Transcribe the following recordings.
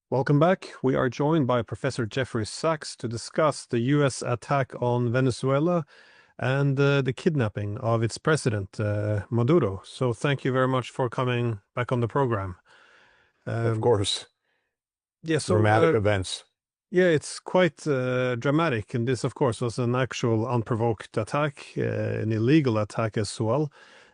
Welcome back. We are joined by Professor Jeffrey Sachs to discuss the U.S. attack on Venezuela and the kidnapping of its president, Maduro. So thank you very much for coming back on the program. Of Um, course, yeah, so dramatic events. yeah, it's quite dramatic, and this, of course, was an actual unprovoked attack, an illegal attack as well.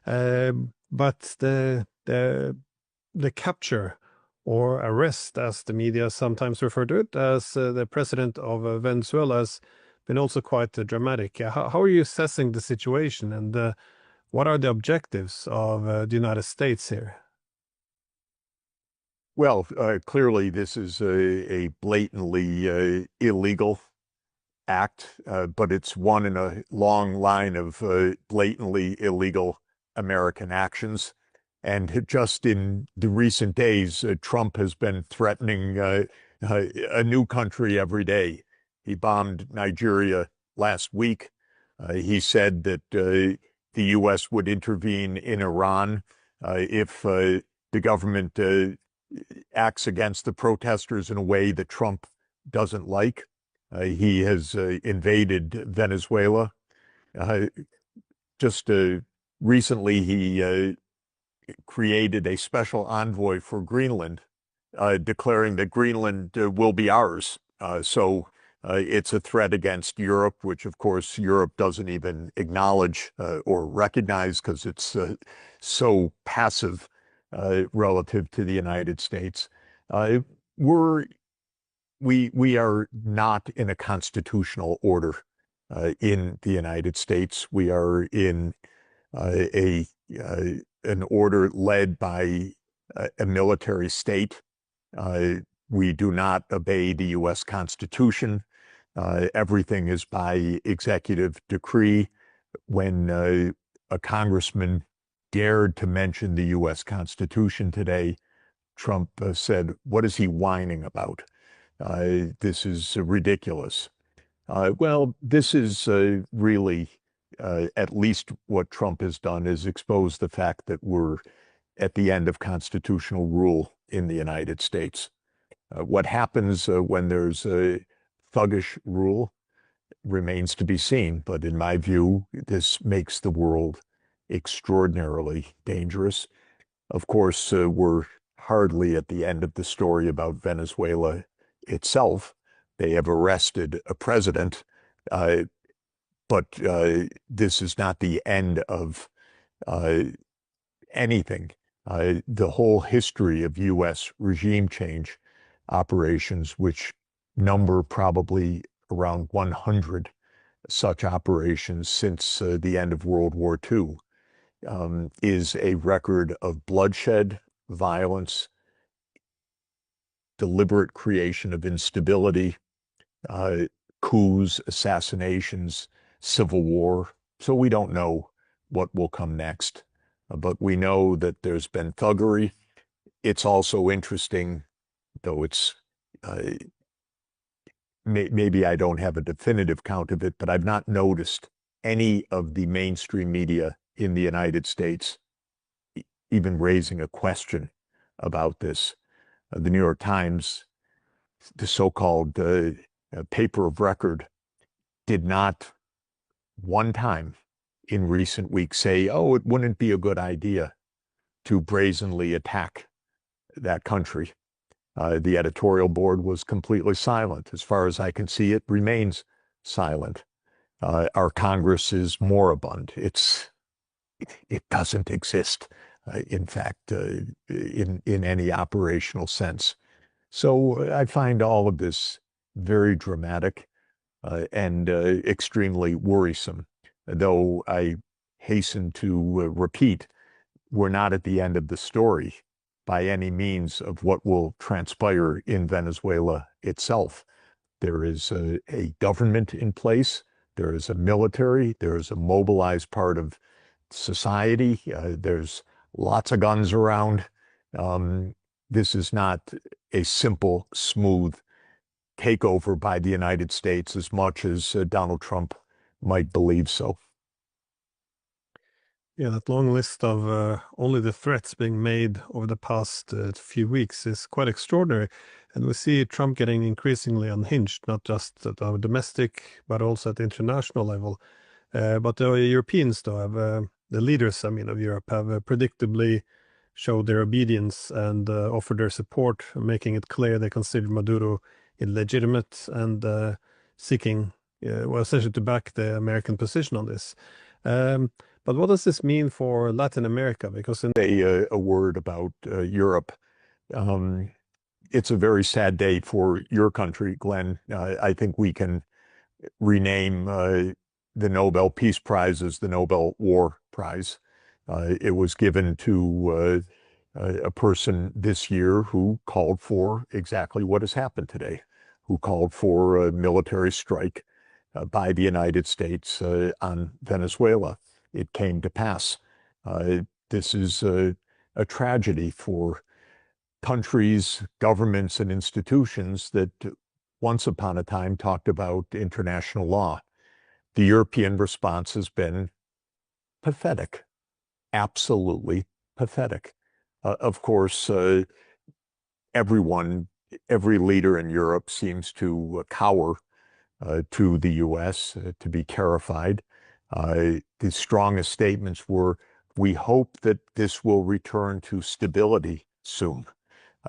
But the capture or arrest, as the media sometimes refer to it, as the president of Venezuela has been also quite dramatic. How are you assessing the situation, and what are the objectives of the United States here? Well, clearly this is a blatantly illegal act, but it's one in a long line of blatantly illegal American actions. And just in the recent days, Trump has been threatening a new country every day. He bombed Nigeria last week. He said that the U.S. would intervene in Iran if the government acts against the protesters in a way that Trump doesn't like. He has invaded Venezuela. Uh, just recently, he created a special envoy for Greenland, declaring that Greenland will be ours. So it's a threat against Europe, which of course Europe doesn't even acknowledge or recognize because it's so passive relative to the United States. Uh, we're we are not in a constitutional order in the United States. We are in a an order led by a military state. Uh, we do not obey the U.S. Constitution. Everything is by executive decree. When a congressman dared to mention the U.S. Constitution today, Trump said, "What is he whining about? This is ridiculous." Well, this is really at least what Trump has done is expose the fact that we're at the end of constitutional rule in the United States. What happens when there's a thuggish rule remains to be seen. But in my view, this makes the world extraordinarily dangerous. Of course, we're hardly at the end of the story about Venezuela itself. They have arrested a president, uh, but this is not the end of uh, anything. The whole history of U.S. regime change operations, which number probably around 100 such operations since the end of World War II, is a record of bloodshed, violence, deliberate creation of instability, uh, coups, assassinations, civil war. So we don't know what will come next, but we know that there's been thuggery. It's also interesting, though it's maybe I don't have a definitive count of it, but I've not noticed any of the mainstream media in the United States even raising a question about this. The New York Times, the so-called paper of record, did not one time in recent weeks say, oh, it wouldn't be a good idea to brazenly attack that country. The editorial board was completely silent. As far as I can see, it remains silent. Our Congress is moribund. It doesn't exist, in fact, in any operational sense. So I find all of this very dramatic and extremely worrisome. Though I hasten to repeat, we're not at the end of the story by any means of what will transpire in Venezuela itself. There is a government in place. There is a military. There is a mobilized part of society. There's lots of guns around. This is not a simple, smooth takeover by the United States as much as Donald Trump might believe so. Yeah, that long list of only the threats being made over the past few weeks is quite extraordinary. And we see Trump getting increasingly unhinged, not just at our domestic, but also at the international level. But the Europeans, though, the leaders, I mean, of Europe, have predictably showed their obedience and offered their support, making it clear they consider Maduro illegitimate and seeking, well, essentially to back the American position on this. Um, but what does this mean for Latin America? Because in A word about Europe. Um, it's a very sad day for your country, Glenn. I think we can rename the Nobel Peace Prize as the Nobel War Prize. It was given to a person this year who called for exactly what has happened today, who called for a military strike by the United States on Venezuela. It came to pass. This is a tragedy for countries, governments, and institutions that once upon a time talked about international law. The European response has been pathetic, absolutely pathetic. Of course, everyone, every leader in Europe seems to cower to the U.S., to be terrified. The strongest statements were, we hope that this will return to stability soon,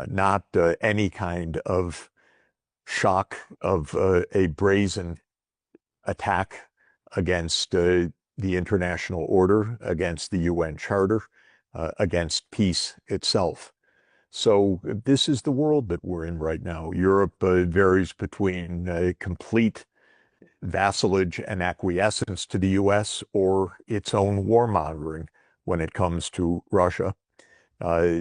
not any kind of shock of a brazen attack against the international order, against the UN Charter, against peace itself. So this is the world that we're in right now. Europe varies between complete vassalage and acquiescence to the US or its own warmongering when it comes to Russia. Uh,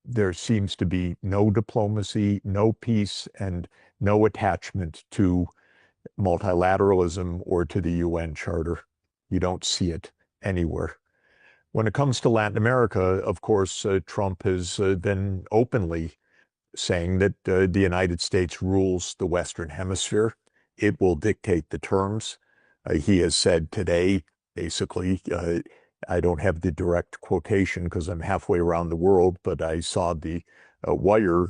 there seems to be no diplomacy, no peace, and no attachment to multilateralism or to the UN Charter. You don't see it anywhere. When it comes to Latin America, of course, Trump has been openly saying that the United States rules the Western Hemisphere. It will dictate the terms. He has said today, basically, I don't have the direct quotation because I'm halfway around the world, but I saw the wire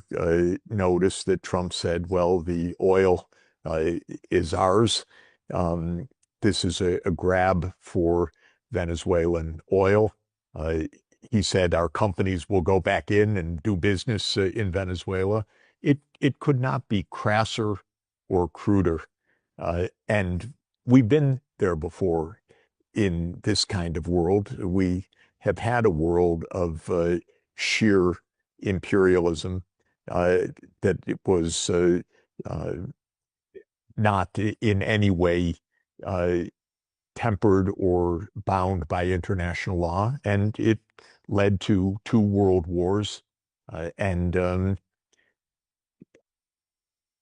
notice that Trump said, well, the oil uh, is ours. Um, this is a grab for Venezuelan oil. Uh, he said our companies will go back in and do business in Venezuela. It could not be crasser or cruder. And we've been there before in this kind of world. We have had a world of sheer imperialism that it was uh, not in any way uh, tempered or bound by international law, and it led to two world wars and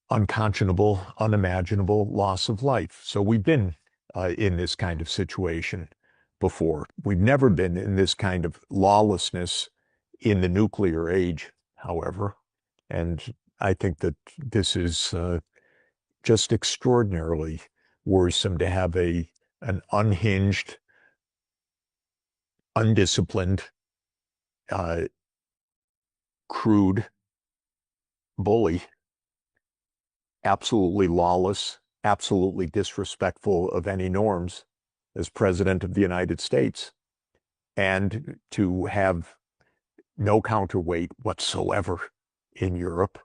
unconscionable, unimaginable loss of life. So we've been in this kind of situation before. We've never been in this kind of lawlessness in the nuclear age, however. And I think that this is just extraordinarily worrisome to have an unhinged, undisciplined, uh, crude bully, absolutely lawless, absolutely disrespectful of any norms as president of the United States, and to have no counterweight whatsoever in Europe,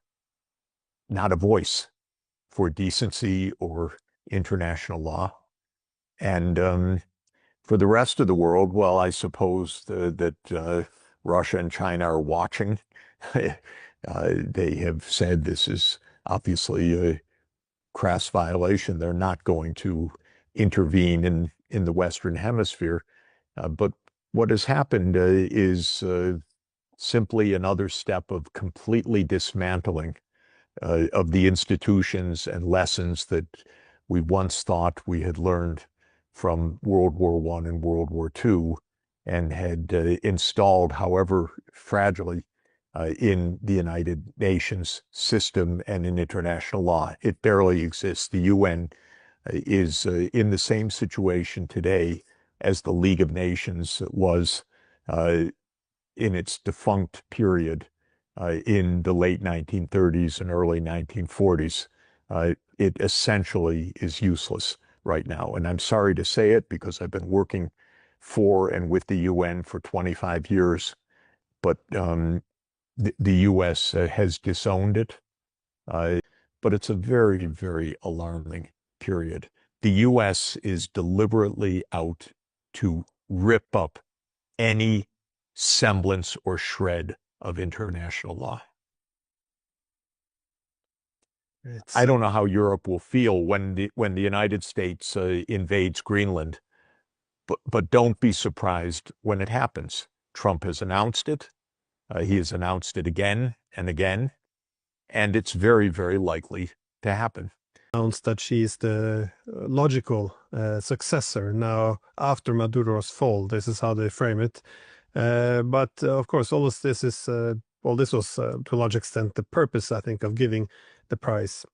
not a voice for decency or international law. And for the rest of the world, well, I suppose that Russia and China are watching. They have said this is obviously a crass violation. They're not going to intervene in the Western Hemisphere. But what has happened is simply another step of completely dismantling of the institutions and lessons that we once thought we had learned from World War I and World War II and had installed, however fragilely, in the United Nations system and in international law. It barely exists. The UN is in the same situation today as the League of Nations was uh, in its defunct period in the late 1930s and early 1940s. It essentially is useless right now. And I'm sorry to say it because I've been working for and with the UN for 25 years, but the U.S. Has disowned it. Uh, but it's a very, very alarming period. The U.S. is deliberately out to rip up any semblance or shred of international law. It's I don't know how Europe will feel when the United States invades Greenland, but don't be surprised when it happens. Trump has announced it. He has announced it again and again, and it's very, very likely to happen. announced that she is the logical successor now after Maduro's fall. This is how they frame it. But of course, all of this is well, this was to a large extent the purpose, I think, of giving the prize.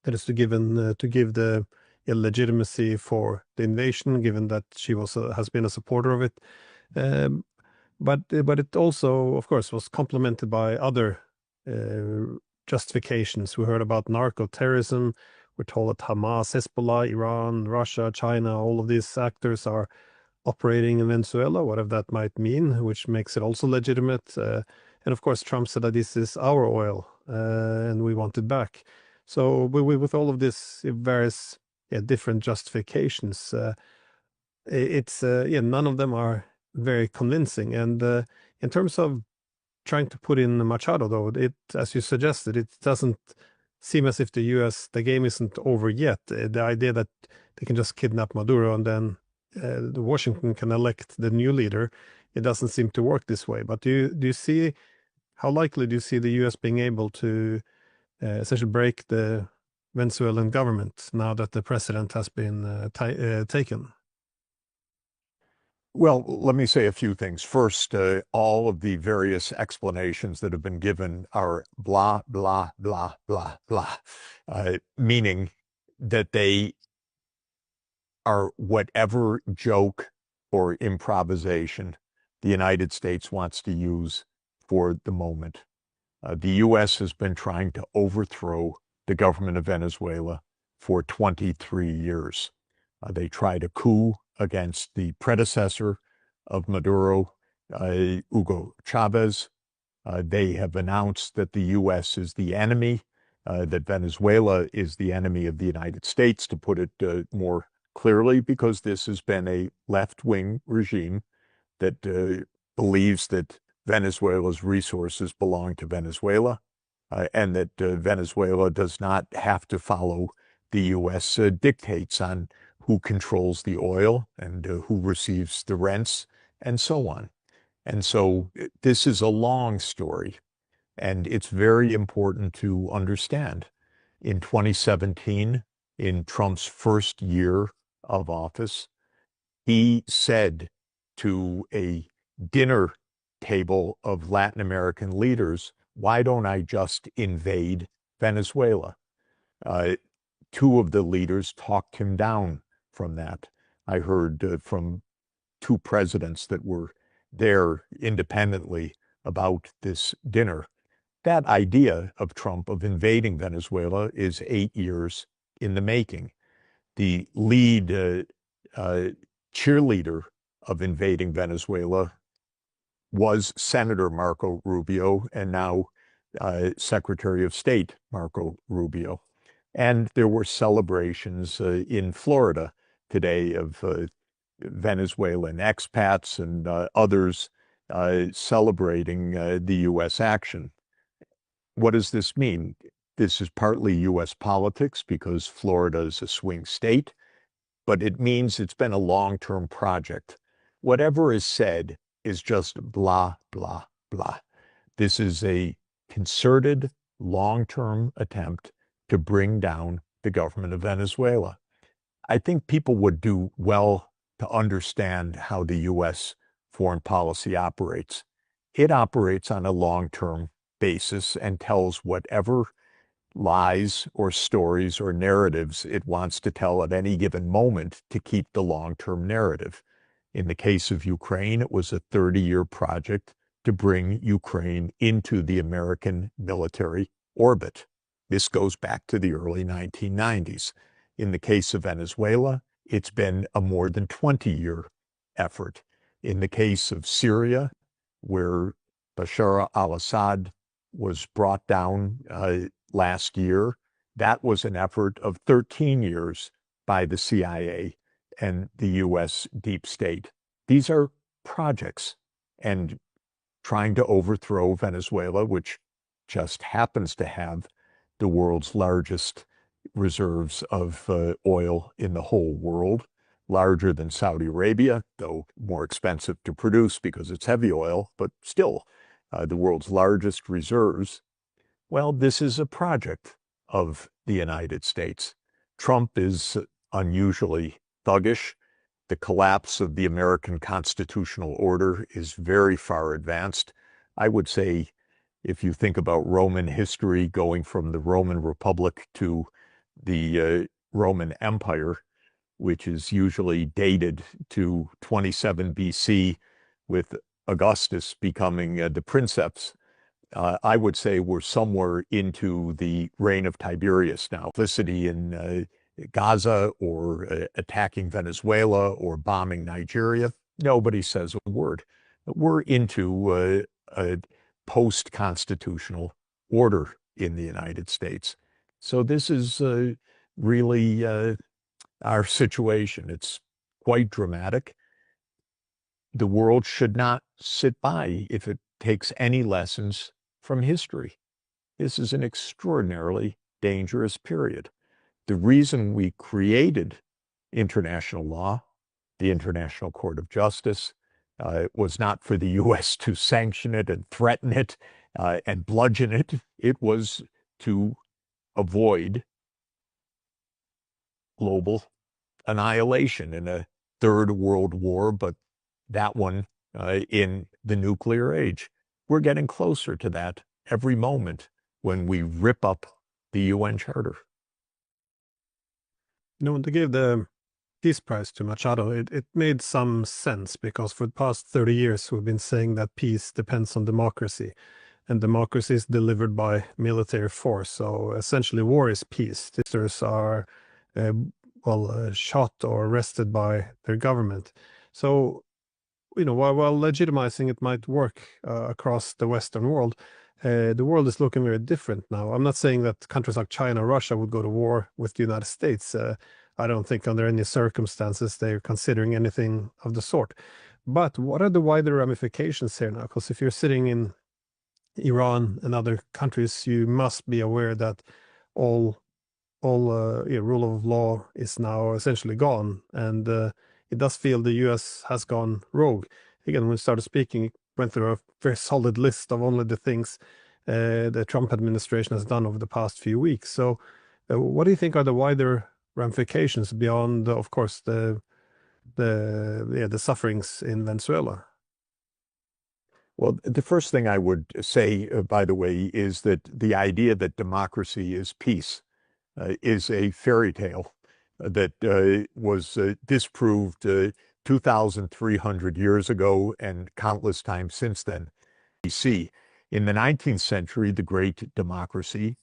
That is to give the illegitimacy for the invasion, given that she was has been a supporter of it. Um, but it also, of course, was complemented by other justifications. We heard about narco terrorism. We're told that Hamas, Hezbollah, Iran, Russia, China, all of these actors are operating in Venezuela, whatever that might mean, which makes it also legitimate. And of course, Trump said that this is our oil and we want it back. So with all of this various different justifications, it's yeah, none of them are very convincing. And in terms of trying to put in Machado, though, it, as you suggested, it doesn't seem as if the game isn't over yet. The idea that they can just kidnap Maduro and then Washington can elect the new leader, it doesn't seem to work this way. But do you see, how likely do you see the U.S. being able to essentially break the Venezuelan government now that the president has been taken? Well, let me say a few things. First, all of the various explanations that have been given are blah, blah, blah, blah, blah, meaning that they are whatever joke or improvisation the United States wants to use for the moment. The U.S. has been trying to overthrow the government of Venezuela for 23 years. They tried a coup against the predecessor of Maduro, Hugo Chavez. They have announced that the U.S. is the enemy, that Venezuela is the enemy of the United States, to put it more clearly, because this has been a left-wing regime that believes that Venezuela's resources belong to Venezuela, and that Venezuela does not have to follow the U.S. Dictates on who controls the oil and who receives the rents and so on. And so this is a long story, and it's very important to understand. In 2017, in Trump's first year of office, he said to a dinner table of Latin American leaders, why don't I just invade Venezuela? Uh, Two of the leaders talked him down from that. I heard from two presidents that were there independently about this dinner. That idea of Trump of invading Venezuela is 8 years in the making. The lead cheerleader of invading Venezuela was Senator Marco Rubio, and now Secretary of State Marco Rubio. And there were celebrations in Florida today of Venezuelan expats and others celebrating the U.S. action. What does this mean? This is partly U.S. politics because Florida is a swing state, but it means it's been a long-term project. Whatever is said is just blah, blah, blah. This is a concerted, long-term attempt to bring down the government of Venezuela. I think people would do well to understand how the U.S. foreign policy operates. It operates on a long-term basis and tells whatever lies or stories or narratives it wants to tell at any given moment to keep the long-term narrative. In the case of Ukraine, it was a 30-year project to bring Ukraine into the American military orbit. This goes back to the early 1990s. In the case of Venezuela, it's been a more than 20-year effort. In the case of Syria, where Bashar al-Assad was brought down last year, that was an effort of 13 years by the CIA and the US deep state. These are projects, and trying to overthrow Venezuela, which just happens to have the world's largest reserves of oil in the whole world, larger than Saudi Arabia, though more expensive to produce because it's heavy oil, but still the world's largest reserves. Well, this is a project of the United States. Trump is unusually thuggish. The collapse of the American constitutional order is very far advanced. I would say, if you think about Roman history going from the Roman Republic to the Roman Empire, which is usually dated to 27 BC, with Augustus becoming the princeps, I would say we're somewhere into the reign of Tiberius now. Complicity in Gaza or attacking Venezuela or bombing Nigeria, nobody says a word. We're into a post-constitutional order in the United States. So this is really our situation. It's quite dramatic. The world should not sit by if it takes any lessons from history. This is an extraordinarily dangerous period. The reason we created international law, the International Court of Justice, was not for the U.S. to sanction it and threaten it and bludgeon it. It was to avoid global annihilation in a third world war, but that one in the nuclear age. We're getting closer to that every moment when we rip up the UN Charter. When they gave the Peace Prize to Machado, it made some sense because for the past 30 years we've been saying that peace depends on democracy, and democracy is delivered by military force. So essentially, war is peace. Dictators are, shot or arrested by their government. So while legitimizing it might work across the Western world, the world is looking very different now. I'm not saying that countries like China or Russia would go to war with the United States. I don't think under any circumstances they're considering anything of the sort. But what are the wider ramifications here now? Because if you're sitting in Iran and other countries, you must be aware that all rule of law is now essentially gone, and it does feel the U.S. has gone rogue. Again, when we started speaking, it went through a very solid list of only the things the Trump administration has done over the past few weeks. So, what do you think are the wider ramifications beyond, of course, the sufferings in Venezuela? Well, the first thing I would say, by the way, is that the idea that democracy is peace is a fairy tale that was disproved 2,300 years ago and countless times since then. BC. In the 19th century, the great democracy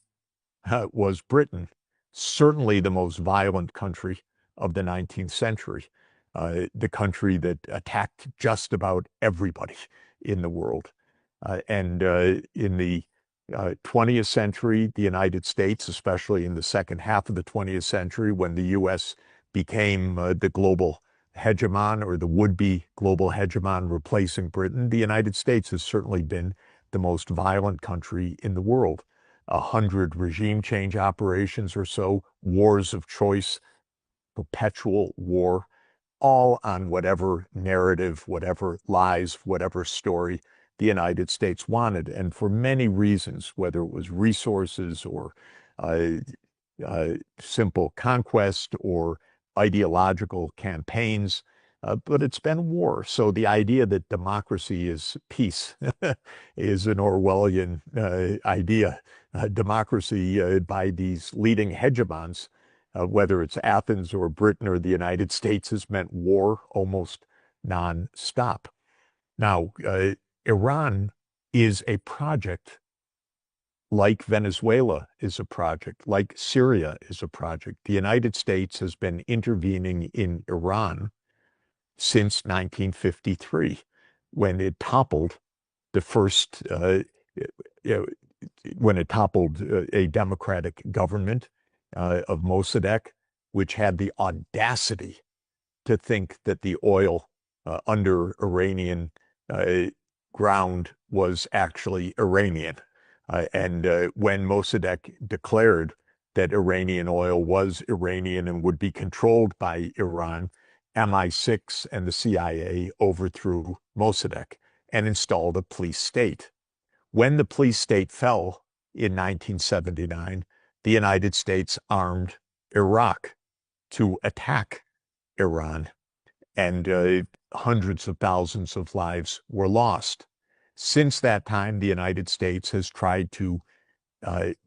was Britain, certainly the most violent country of the 19th century, the country that attacked just about everybody in the world. And in the 20th century, the United States, especially in the second half of the 20th century, when the U.S. became the global hegemon or the would-be global hegemon replacing Britain, the United States has certainly been the most violent country in the world. 100 regime change operations or so, wars of choice, perpetual war, all on whatever narrative, whatever lies, whatever story the United States wanted. And for many reasons, whether it was resources or simple conquest or ideological campaigns, but it's been war. So the idea that democracy is peace is an Orwellian idea. Democracy by these leading hegemons, whether it's Athens or Britain or the United States, has meant war almost nonstop. Now, Iran is a project like Venezuela is a project, like Syria is a project. The United States has been intervening in Iran since 1953, when it toppled the first, when it toppled a democratic government of Mossadegh, which had the audacity to think that the oil under Iranian uh, ground was actually Iranian. And when Mossadegh declared that Iranian oil was Iranian and would be controlled by Iran, MI6 and the CIA overthrew Mossadegh and installed a police state. When the police state fell in 1979, the United States armed Iraq to attack Iran, and hundreds of thousands of lives were lost. Since that time, the United States has tried to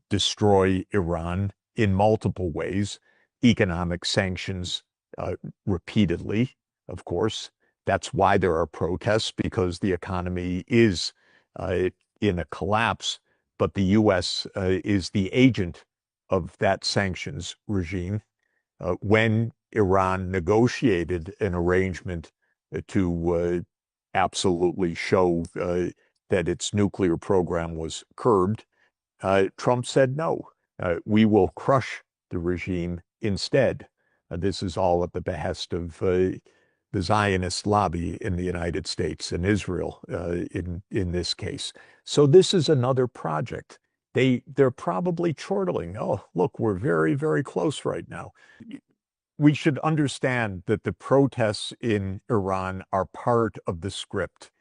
destroy Iran in multiple ways, economic sanctions repeatedly, of course. That's why there are protests, because the economy is in a collapse, but the U.S. Is the agent of that sanctions regime. When Iran negotiated an arrangement to absolutely show that its nuclear program was curbed, Trump said no. We will crush the regime instead. This is all at the behest of the Zionist lobby in the United States and Israel in this case. So this is another project. They're probably chortling. Oh, look, we're very, very close right now. We should understand that the protests in Iran are part of the script.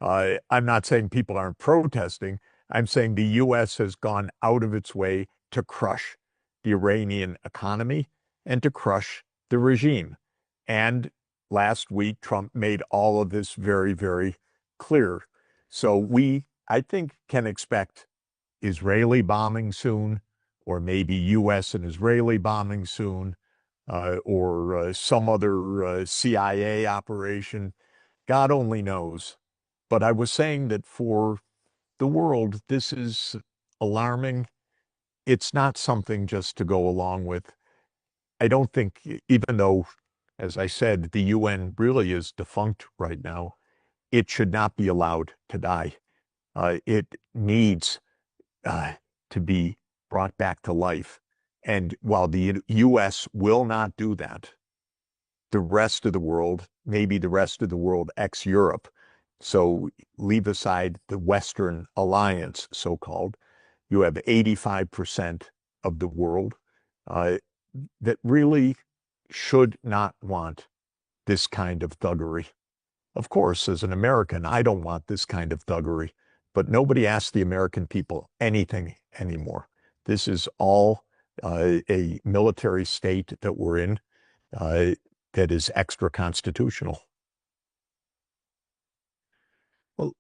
I'm not saying people aren't protesting. I'm saying the U.S. has gone out of its way to crush the Iranian economy and to crush the regime. And last week, Trump made all of this very, very clear. So we, I think, can expect Israeli bombing soon, or maybe U.S. and Israeli bombing soon, or some other CIA operation. God only knows. But I was saying that for the world, this is alarming. It's not something just to go along with. I don't think, even though, as I said, the UN really is defunct right now, it should not be allowed to die. It needs uh, to be brought back to life. And while the US will not do that, the rest of the world, maybe the rest of the world ex Europe, so leave aside the Western Alliance, so called, you have 85% of the world uh, that really should not want this kind of thuggery. Of course, as an American, I don't want this kind of thuggery, but nobody asks the American people anything anymore. This is all a military state that we're in uh, that is extra constitutional. Well,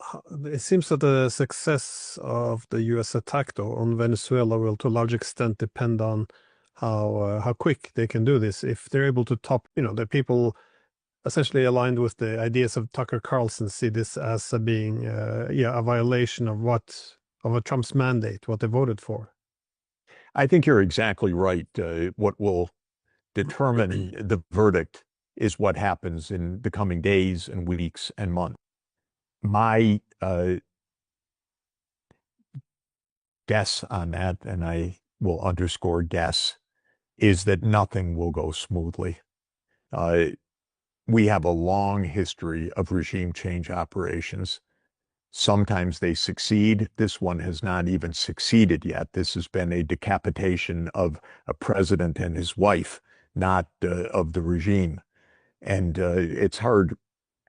it seems that the success of the U.S. attack, though, on Venezuela will to a large extent depend on how quick they can do this. If they're able to top, the people essentially aligned with the ideas of Tucker Carlson see this as being, a violation of a Trump's mandate, what they voted for. I think you're exactly right. What will determine the verdict is what happens in the coming days and weeks and months. My guess on that, and I will underscore guess, is that nothing will go smoothly. Uh, we have a long history of regime change operations. Sometimes they succeed. This one has not even succeeded yet. This has been a decapitation of a president and his wife, not of the regime. And it's hard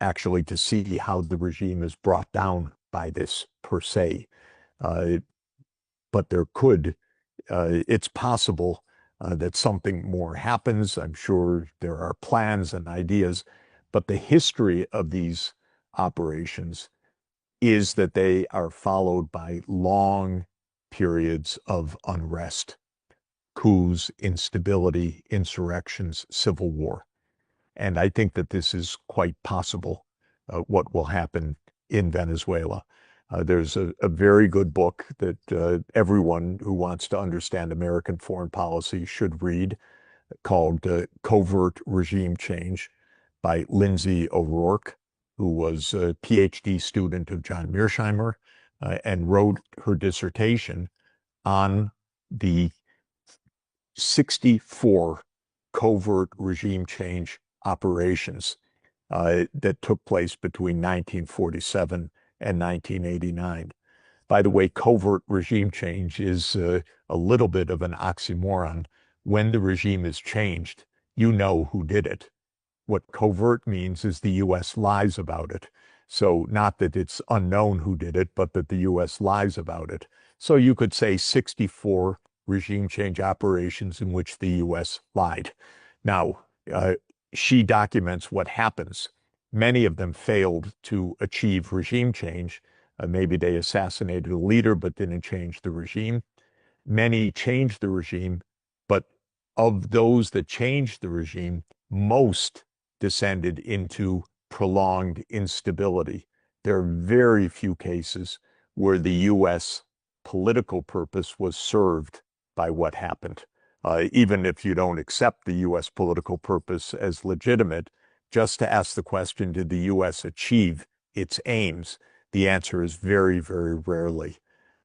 actually to see how the regime is brought down by this per se. Uh, but it's possible that something more happens. I'm sure there are plans and ideas, but the history of these operations is that they are followed by long periods of unrest, coups, instability, insurrections, civil war. And I think that this is quite possible what will happen in Venezuela. There's a very good book that everyone who wants to understand American foreign policy should read called Covert Regime Change by Lindsay O'Rourke, who was a PhD student of John Mearsheimer and wrote her dissertation on the 64 covert regime change operations that took place between 1947 and 1989. By the way, covert regime change is a little bit of an oxymoron. When the regime is changed, you know who did it. What covert means is the U.S. lies about it. So not that it's unknown who did it, but that the U.S. lies about it. So you could say 64 regime change operations in which the U.S. lied. Now, she documents what happens. Many of them failed to achieve regime change. Maybe they assassinated a leader but didn't change the regime. Many changed the regime, but of those that changed the regime, most descended into prolonged instability. There are very few cases where the U.S. political purpose was served by what happened. Even if you don't accept the U.S. political purpose as legitimate, just to ask the question, did the U.S. achieve its aims? The answer is very, very rarely.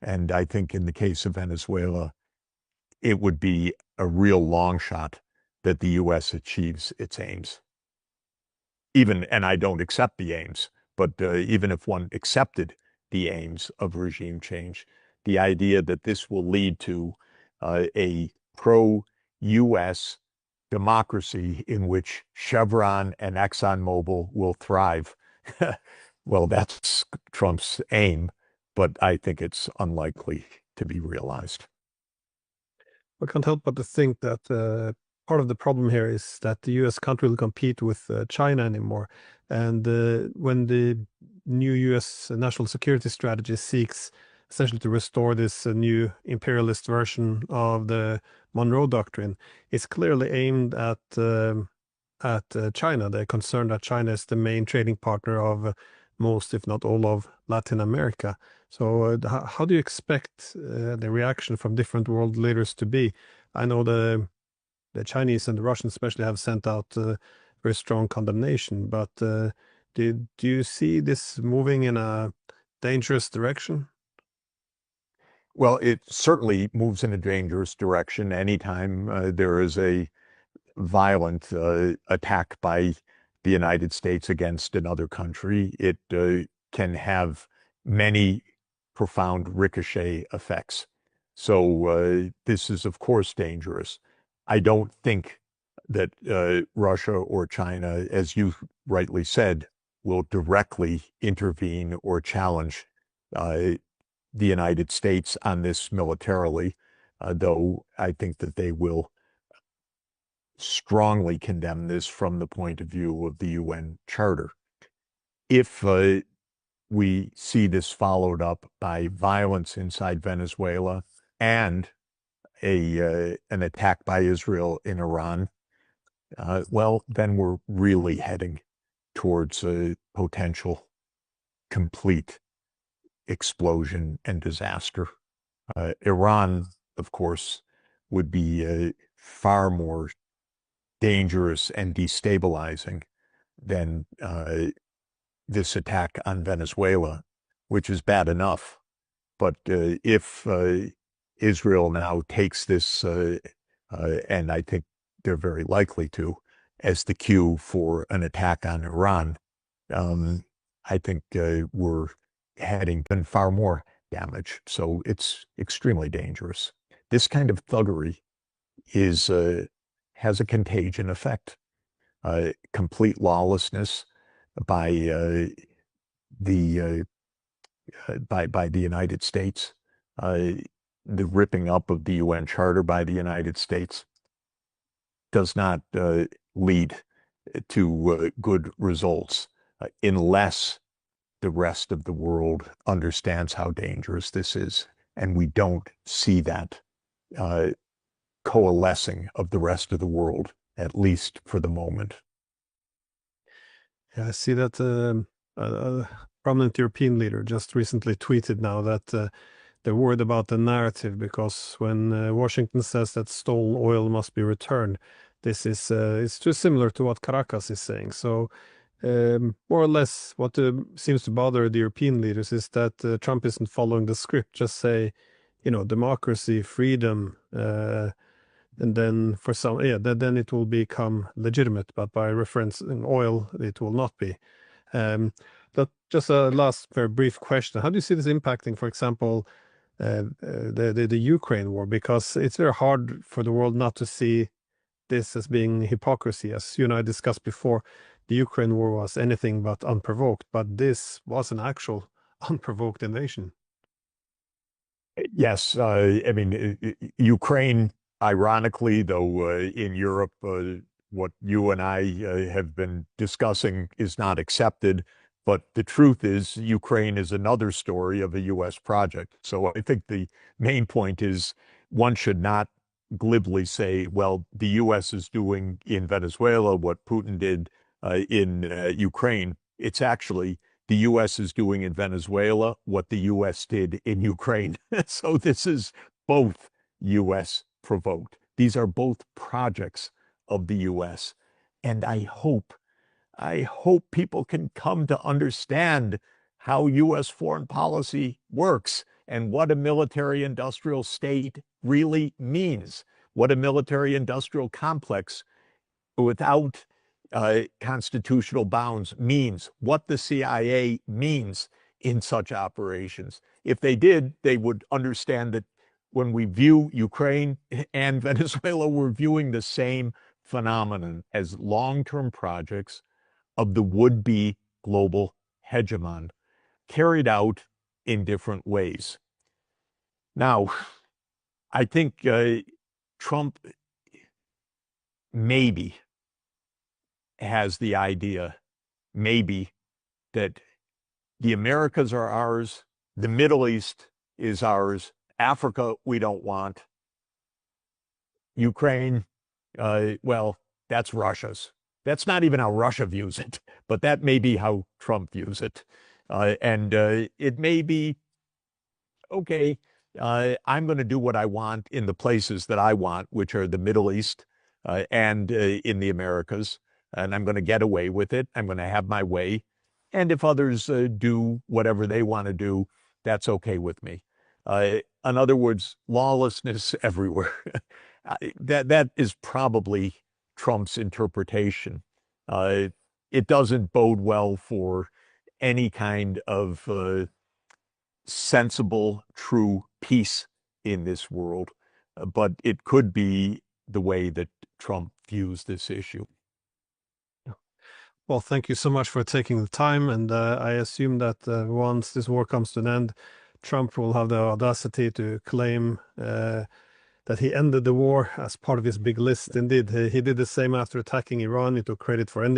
And I think in the case of Venezuela, it would be a real long shot that the U.S. achieves its aims. And I don't accept the aims, but even if one accepted the aims of regime change, the idea that this will lead to a pro-U.S. democracy in which Chevron and ExxonMobil will thrive, well, that's Trump's aim, but I think it's unlikely to be realized. I can't help but to think that part of the problem here is that the US can't really compete with China anymore. And when the new US national security strategy seeks essentially to restore this new imperialist version of the Monroe Doctrine, it's clearly aimed at China. They're concerned that China is the main trading partner of most, if not all, of Latin America. So, how do you expect the reaction from different world leaders to be? I know the Chinese and the Russians especially have sent out very strong condemnation, but do you see this moving in a dangerous direction? Well, it certainly moves in a dangerous direction anytime there is a violent attack by the United States against another country. It can have many profound ricochet effects. So this is, of course, dangerous. I don't think that Russia or China, as you rightly said, will directly intervene or challenge uh, the United States on this militarily, though I think that they will strongly condemn this from the point of view of the UN Charter. If we see this followed up by violence inside Venezuela and an attack by Israel in Iran, well, then we're really heading towards a potential complete explosion and disaster. Iran, of course, would be far more dangerous and destabilizing than this attack on Venezuela, which is bad enough. But if Israel now takes this, and I think they're very likely to, as the cue for an attack on Iran, I think we're heading in far more damage. So it's extremely dangerous. This kind of thuggery is has a contagion effect. Complete lawlessness by the by the United States, the ripping up of the UN Charter by the United States does not lead to good results unless the rest of the world understands how dangerous this is. And we don't see that coalescing of the rest of the world, at least for the moment. Yeah, I see that a prominent European leader just recently tweeted now that they're worried about the narrative because when Washington says that stolen oil must be returned, this is it's too similar to what Caracas is saying. So more or less, what seems to bother the European leaders is that Trump isn't following the script. Just say, democracy, freedom, and then for some, yeah, then it will become legitimate. But by referencing oil, it will not be. Um, but just a last very brief question: how do you see this impacting, for example, the Ukraine war? Because it's very hard for the world not to see this as being hypocrisy. As you and I discussed before, the Ukraine war was anything but unprovoked, but this was an actual unprovoked invasion. Yes, I mean, Ukraine, ironically, though, in Europe, what you and I have been discussing is not accepted. But the truth is, Ukraine is another story of a U.S. project. So I think the main point is one should not glibly say, well, the U.S. is doing in Venezuela what Putin did in Ukraine. It's actually the U.S. is doing in Venezuela what the U.S. did in Ukraine. So this is both U.S. provoked. These are both projects of the U.S. And I hope people can come to understand how U.S. foreign policy works and what a military industrial state really means, what a military industrial complex without constitutional bounds means, what the CIA means in such operations. If they did, they would understand that when we view Ukraine and Venezuela, we're viewing the same phenomenon as long-term projects of the would-be global hegemon carried out in different ways. Now, I think Trump maybe has the idea, maybe, that the Americas are ours, the Middle East is ours, Africa we don't want, Ukraine, well, that's Russia's. That's not even how Russia views it, but that may be how Trump views it. And it may be, okay, I'm going to do what I want in the places that I want, which are the Middle East and in the Americas, and I'm going to get away with it. I'm going to have my way. And if others do whatever they want to do, that's okay with me. In other words, lawlessness everywhere. That is probably Trump's interpretation. It doesn't bode well for any kind of sensible, true peace in this world, but it could be the way that Trump views this issue. Well, thank you so much for taking the time, and I assume that once this war comes to an end, Trump will have the audacity to claim that he ended the war as part of his big list. Indeed, he did the same after attacking Iran. He took credit for ending